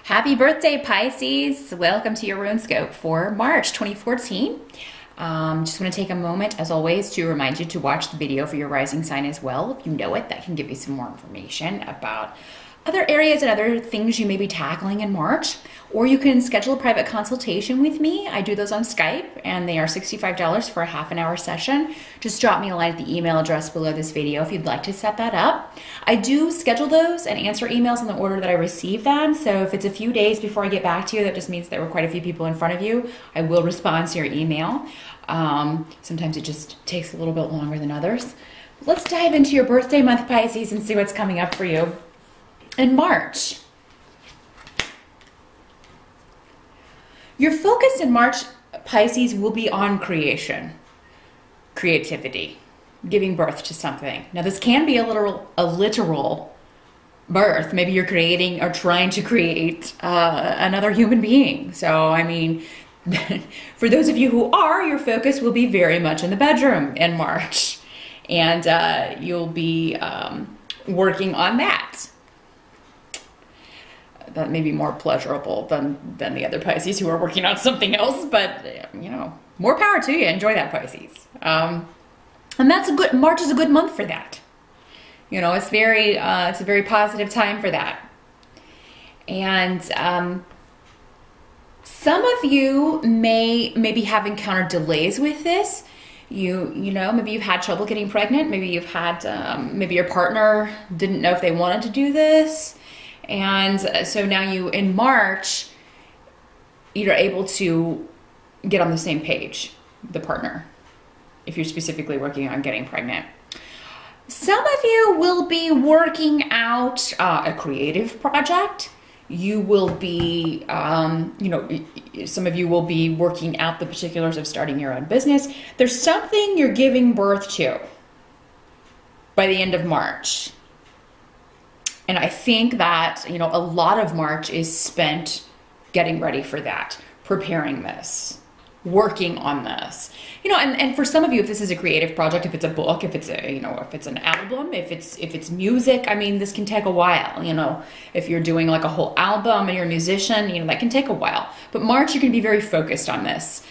Happy birthday, Pisces. Welcome to your Runescope for March 2014. Just want to take a moment, as always, to remind you to watch the video for your rising sign as well. If you know it, that can give you some more information about other areas and other things you may be tackling in March. Or you can schedule a private consultation with me. I do those on Skype, and they are $65 for a half-an-hour session. Just drop me a line at the email address below this video if you'd like to set that up. I do schedule those and answer emails in the order that I receive them. So if it's a few days before I get back to you, that just means there were quite a few people in front of you. I will respond to your email. Sometimes it just takes a little bit longer than others. Let's dive into your birthday month, Pisces, and see what's coming up for you in March. Your focus in March, Pisces, will be on creation, creativity, giving birth to something. Now, this can be a literal birth. Maybe you're creating or trying to create another human being. So, I mean, for those of you who are, your focus will be very much in the bedroom in March. And you'll be working on that. That may be more pleasurable than the other Pisces who are working on something else, but you know, more power to you. Enjoy that, Pisces. And that's a good, March is a good month for that. You know, it's a very positive time for that. And some of you maybe have encountered delays with this. You know, maybe you've had trouble getting pregnant. Maybe you've had, maybe your partner didn't know if they wanted to do this. And so now in March, you're able to get on the same page, the partner, if you're specifically working on getting pregnant. Some of you will be working out a creative project. You will be, you know, some of you will be working out the particulars of starting your own business. There's something you're giving birth to by the end of March. And I think that, you know, a lot of March is spent getting ready for that, preparing this, working on this. You know, and for some of you, if this is a creative project, if it's a book, if it's a, you know, if it's an album, if it's music, I mean, this can take a while. You know, if you're doing like a whole album and you're a musician, you know, that can take a while. But March, you can be very focused on this.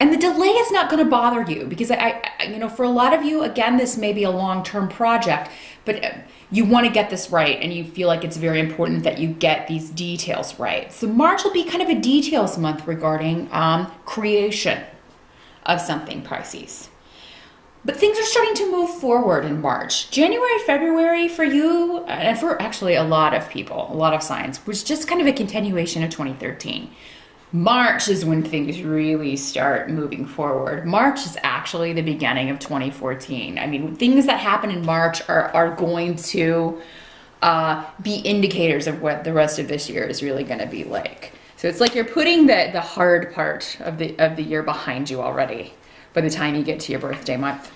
And the delay is not going to bother you because you know, for a lot of you, again, this may be a long-term project, but you want to get this right and you feel like it's very important that you get these details right. So March will be kind of a details month regarding creation of something, Pisces. But things are starting to move forward in March. January, February for you, and for actually a lot of people, a lot of signs, was just kind of a continuation of 2013. March is when things really start moving forward. March is actually the beginning of 2014. I mean, things that happen in March are going to be indicators of what the rest of this year is really going to be like. So it's like you're putting the hard part of the year behind you already by the time you get to your birthday month.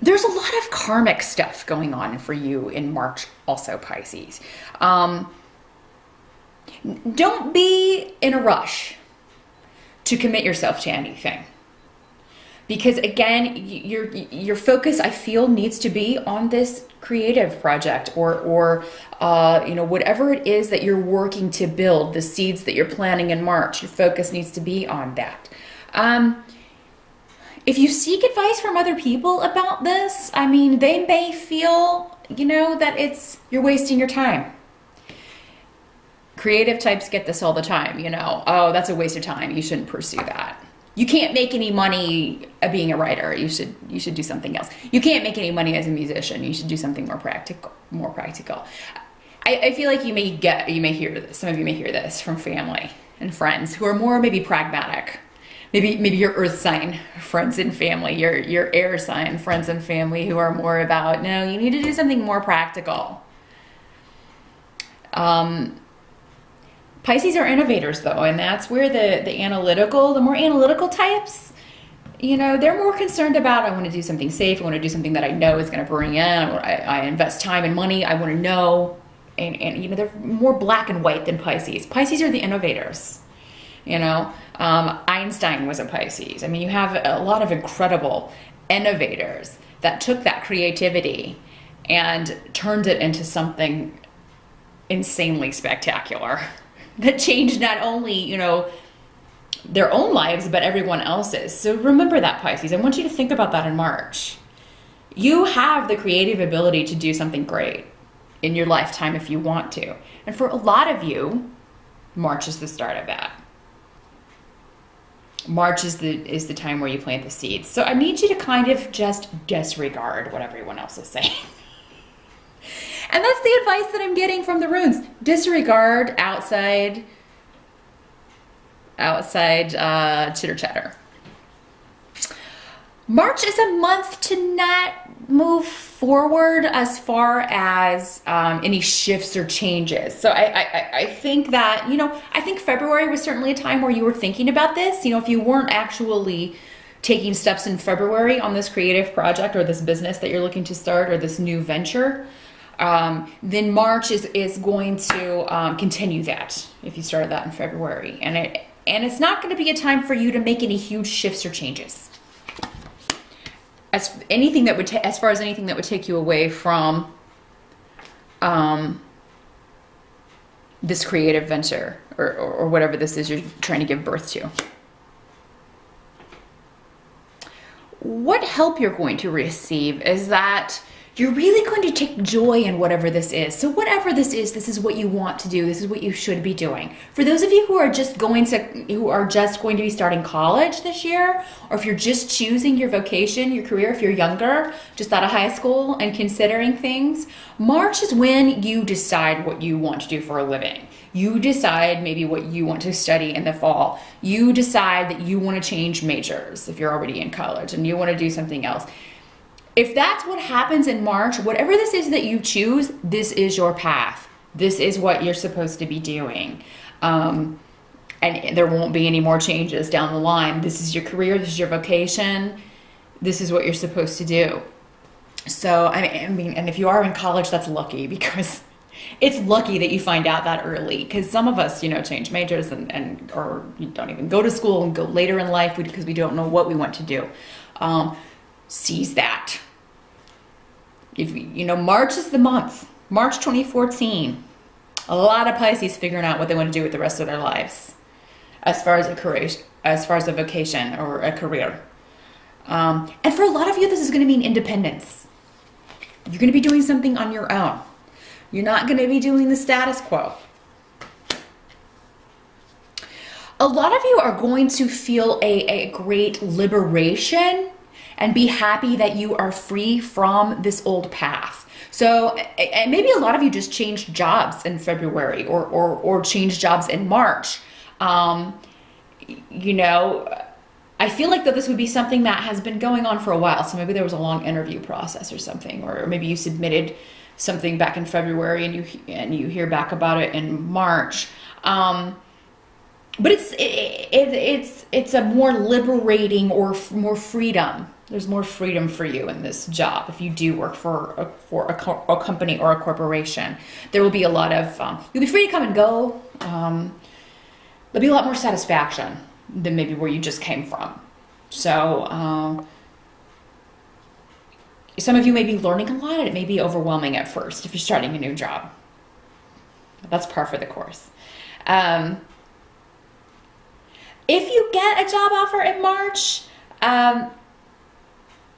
There's a lot of karmic stuff going on for you in March also, Pisces. Don't be in a rush to commit yourself to anything. Because again, your focus, I feel, needs to be on this creative project or you know, whatever it is that you're working to build, the seeds that you're planting in March, your focus needs to be on that. If you seek advice from other people about this, I mean, they may feel, you know, that you're wasting your time. Creative types get this all the time, you know, oh, that's a waste of time. You shouldn't pursue that. You can't make any money being a writer. You should do something else. You can't make any money as a musician. You should do something more practical. I feel like you may hear this. Some of you may hear this from family and friends who are more maybe pragmatic. Maybe your earth sign friends and family, your air sign friends and family who are more about, no, you need to do something more practical. Pisces are innovators though, and that's where the more analytical types, you know, they're more concerned about, I want to do something safe, I want to do something that I know is going to bring in, I invest time and money, I want to know, and you know, they're more black and white than Pisces. Pisces are the innovators, you know. Einstein was a Pisces. I mean, you have a lot of incredible innovators that took that creativity and turned it into something insanely spectacular that changed not only, you know, their own lives, but everyone else's. So remember that, Pisces. I want you to think about that in March. You have the creative ability to do something great in your lifetime if you want to. And for a lot of you, March is the start of that. March is the time where you plant the seeds. So I need you to kind of just disregard what everyone else is saying. And that's the advice that I'm getting from the runes. Disregard outside chitter chatter. March is a month to not move forward as far as any shifts or changes. So I think that, you know, I think February was certainly a time where you were thinking about this. You know, if you weren't actually taking steps in February on this creative project or this business that you're looking to start or this new venture, then March is going to continue that if you started that in February. And it's not going to be a time for you to make any huge shifts or changes. As far as anything that would take you away from this creative venture or whatever this is you're trying to give birth to. What help you're going to receive is that you're really going to take joy in whatever this is. So whatever this is what you want to do. This is what you should be doing. For those of you who are just going to be starting college this year, or if you're just choosing your vocation, your career, if you're younger, just out of high school and considering things, March is when you decide what you want to do for a living. You decide maybe what you want to study in the fall. You decide that you want to change majors if you're already in college and you want to do something else. If that's what happens in March, whatever this is that you choose, this is your path. This is what you're supposed to be doing. And there won't be any more changes down the line. This is your career. This is your vocation. This is what you're supposed to do. So, I mean, and if you are in college, that's lucky, because it's lucky that you find out that early, because some of us, you know, change majors or you don't even go to school and go later in life because we don't know what we want to do. Seize that. If you know, March is the month. March 2014. A lot of Pisces figuring out what they want to do with the rest of their lives, as far as a career, as far as a vocation or a career. And for a lot of you, this is going to mean independence. You're going to be doing something on your own. You're not going to be doing the status quo. A lot of you are going to feel a great liberation and be happy that you are free from this old path. So, and maybe a lot of you just changed jobs in February or changed jobs in March. You know, I feel like that this would be something that has been going on for a while. So maybe there was a long interview process or something, or maybe you submitted something back in February and you hear back about it in March. But it's a more liberating or more freedom. There's more freedom for you in this job if you do work for a company or a corporation. There will be a lot of you'll be free to come and go. There'll be a lot more satisfaction than maybe where you just came from. So some of you may be learning a lot, and it may be overwhelming at first if you're starting a new job. That's par for the course. If you get a job offer in March,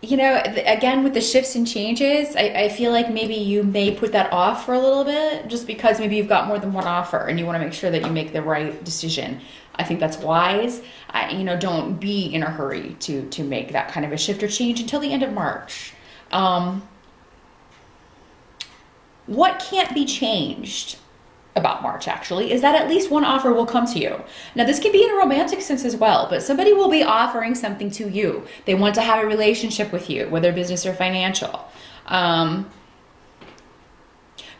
you know, again, with the shifts and changes, I feel like maybe you may put that off for a little bit, just because maybe you've got more than one offer and you want to make sure that you make the right decision. I think that's wise. You know, don't be in a hurry to make that kind of a shift or change until the end of March. What can't be changed about March, actually, is that at least one offer will come to you. Now, this can be in a romantic sense as well, but somebody will be offering something to you. They want to have a relationship with you, whether business or financial. For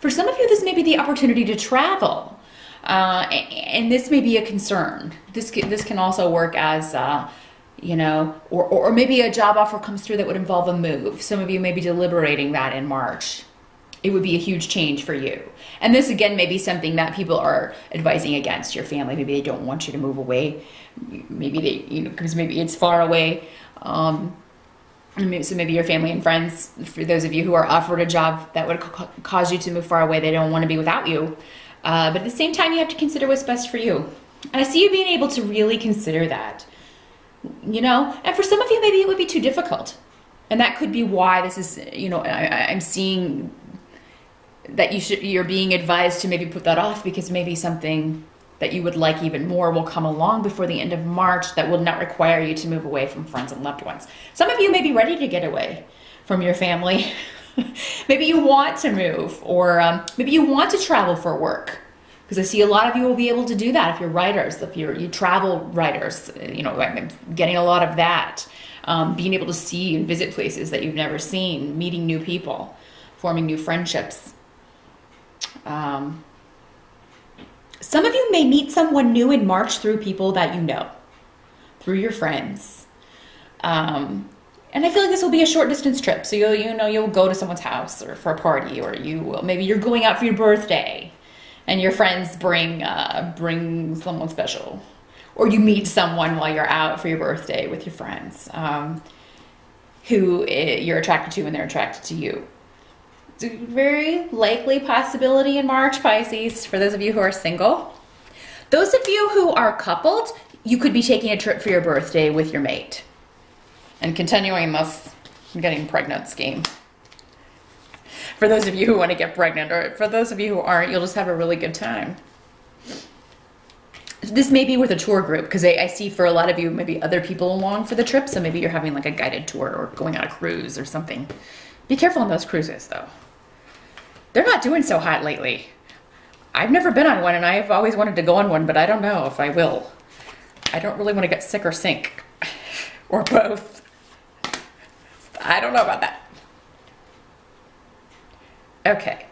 some of you, this may be the opportunity to travel, and this may be a concern. This can also work as, you know, or maybe a job offer comes through that would involve a move. Some of you may be deliberating that in March. It would be a huge change for you. And this, again, may be something that people are advising against. Your family, maybe they don't want you to move away. Maybe they, you know, because maybe it's far away. So maybe your family and friends, for those of you who are offered a job that would cause you to move far away, they don't want to be without you. But at the same time, you have to consider what's best for you. And I see you being able to really consider that, and for some of you, maybe it would be too difficult. And that could be why this is, I'm seeing that you're being advised to maybe put that off, because maybe something that you would like even more will come along before the end of March that will not require you to move away from friends and loved ones. Some of you may be ready to get away from your family. Maybe you want to move, or maybe you want to travel for work, because I see a lot of you will be able to do that if you're writers, if you travel writers, I'm getting a lot of that. Being able to see and visit places that you've never seen, meeting new people, forming new friendships. Some of you may meet someone new in March through people that you know, through your friends. And I feel like this will be a short distance trip. So you'll go to someone's house or for a party, or maybe you're going out for your birthday and your friends bring someone special. Or you meet someone while you're out for your birthday with your friends, who you're attracted to and they're attracted to you. It's a very likely possibility in March, Pisces, for those of you who are single. Those of you who are coupled, you could be taking a trip for your birthday with your mate and continuing this getting pregnant scheme. For those of you who want to get pregnant, or for those of you who aren't, you'll just have a really good time. This may be with a tour group, because I see for a lot of you, maybe other people along for the trip. So maybe you're having like a guided tour or going on a cruise or something. Be careful on those cruises, though. They're not doing so hot lately. I've never been on one, and I've always wanted to go on one, but I don't know if I will. I don't really want to get sick or sink, or both. I don't know about that. Okay.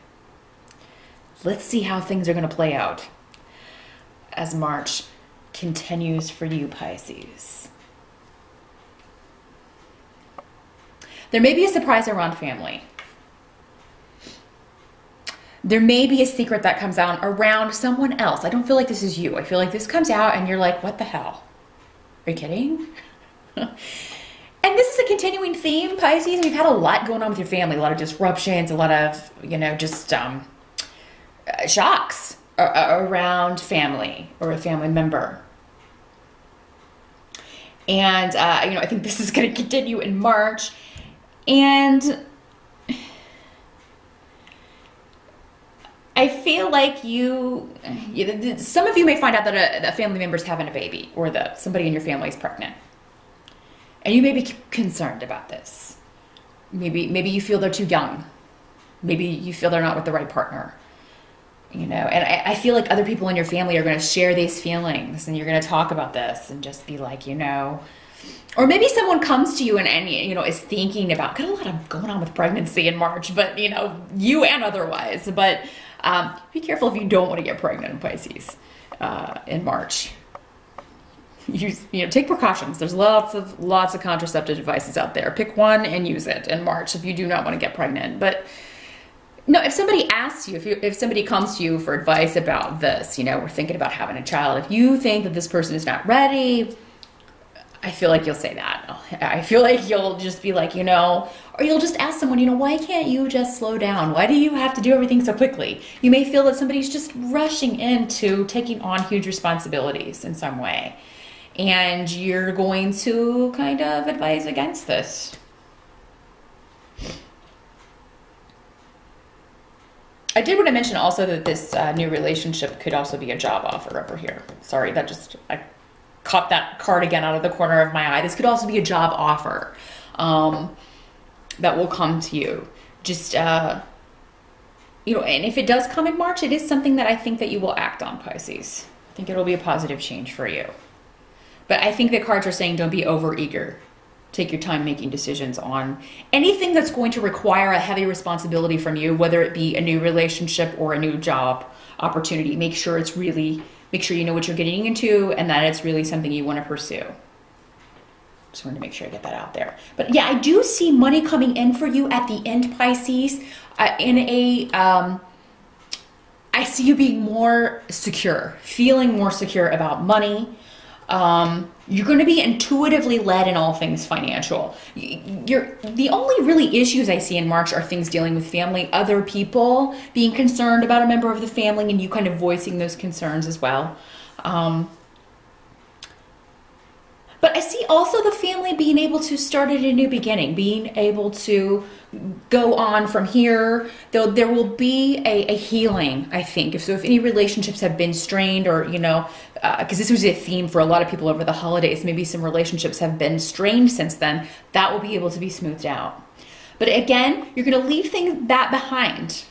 Let's see how things are going to play out as March continues for you, Pisces. There may be a surprise around family. There may be a secret that comes out around someone else. I don't feel like this is you. I feel like this comes out and you're like, what the hell? Are you kidding? And this is a continuing theme, Pisces. You've had a lot going on with your family, a lot of disruptions, a lot of, just shocks around family or a family member. And, I think this is going to continue in March. And I feel like some of you may find out that a family member's having a baby, or that somebody in your family is pregnant. And you may be concerned about this. Maybe you feel they're too young. Maybe you feel they're not with the right partner. And I feel like other people in your family are going to share these feelings, and you're going to talk about this and just be like, or maybe someone comes to you and is thinking about, got a lot of going on with pregnancy in March, but you and otherwise, but be careful if you don't want to get pregnant in Pisces in March. Take precautions. There's lots of contraceptive devices out there. Pick one and use it in March if you do not want to get pregnant. But no, if somebody asks you, if somebody comes to you for advice about this, we're thinking about having a child, if you think that this person is not ready, I feel like you'll say that. I feel like you'll just be like, or you'll just ask someone, why can't you just slow down? Why do you have to do everything so quickly? You may feel that somebody's just rushing into taking on huge responsibilities in some way. And you're going to kind of advise against this. I did want to mention also that this new relationship could also be a job offer over here. Sorry, I caught that card again out of the corner of my eye. This could also be a job offer that will come to you. Just, and if it does come in March, it is something that I think that you will act on, Pisces. I think it'll be a positive change for you. But I think the cards are saying don't be overeager. Take your time making decisions on anything that's going to require a heavy responsibility from you, whether it be a new relationship or a new job opportunity. Make sure you know what you're getting into and that it's really something you want to pursue. Just wanted to make sure I get that out there. But yeah, I do see money coming in for you at the end, Pisces. I see you being more secure, feeling more secure about money. You're going to be intuitively led in all things financial. The only really issues I see in March are things dealing with family, other people being concerned about a member of the family, and you kind of voicing those concerns as well. But I see also the family being able to start at a new beginning, being able to go on from here. Though there will be a healing, I think. If any relationships have been strained, or, you know, because this was a theme for a lot of people over the holidays, maybe some relationships have been strained since then, that will be able to be smoothed out. But again, you're going to leave that behind.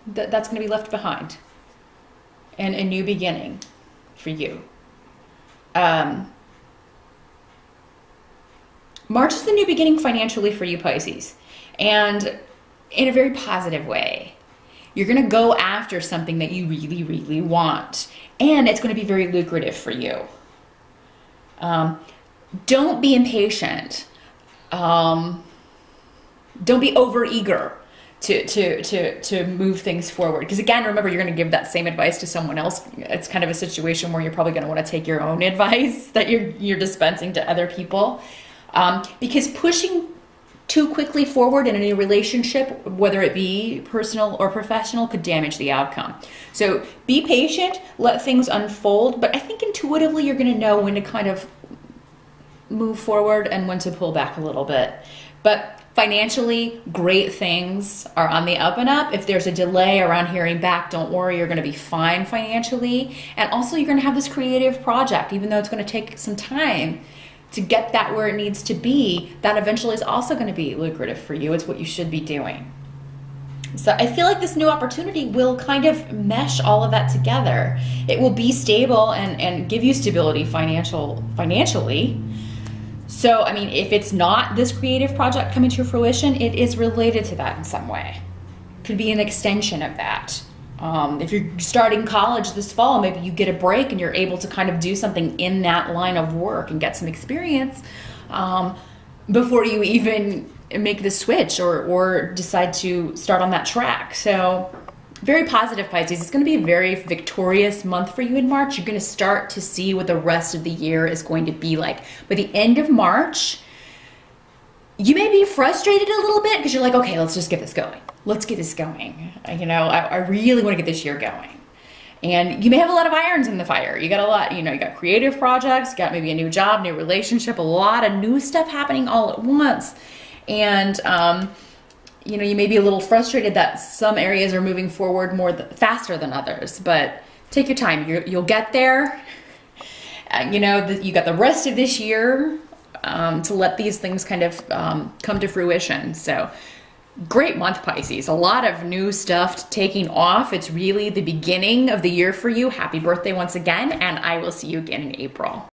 That's going to be left behind. And a new beginning for you. March is the new beginning financially for you, Pisces, and in a very positive way. You're going to go after something that you really, really want, and it's going to be very lucrative for you. Don't be impatient. Don't be overeager to move things forward. Because again, remember, you're going to give that same advice to someone else. It's kind of a situation where you're probably going to want to take your own advice that you're dispensing to other people. Because pushing too quickly forward in a new relationship, whether it be personal or professional, could damage the outcome. So be patient, let things unfold, but I think intuitively you're going to know when to kind of move forward and when to pull back a little bit. But financially, great things are on the up and up. If there's a delay around hearing back, don't worry, you're going to be fine financially. And also you're going to have this creative project, even though it's going to take some time to get that where it needs to be, that eventually is also going to be lucrative for you. It's what you should be doing. So I feel like this new opportunity will kind of mesh all of that together. It will be stable and give you stability financially. So, I mean, if it's not this creative project coming to fruition, it is related to that in some way. Could be an extension of that. If you're starting college this fall, maybe you get a break and you're able to kind of do something in that line of work and get some experience before you even make the switch or decide to start on that track. So very positive, Pisces. It's going to be a very victorious month for you in March. You're going to start to see what the rest of the year is going to be like. By the end of March, you may be frustrated a little bit because you're like, okay, let's just get this going. Let's get this going. You know, I really want to get this year going. And you may have a lot of irons in the fire. You got a lot, you know, you got creative projects, got maybe a new job, new relationship, a lot of new stuff happening all at once. And, you know, you may be a little frustrated that some areas are moving forward faster than others, but take your time. You'll get there. You know, you got the rest of this year to let these things kind of come to fruition. So great month, Pisces. A lot of new stuff taking off. It's really the beginning of the year for you. Happy birthday once again, and I will see you again in April.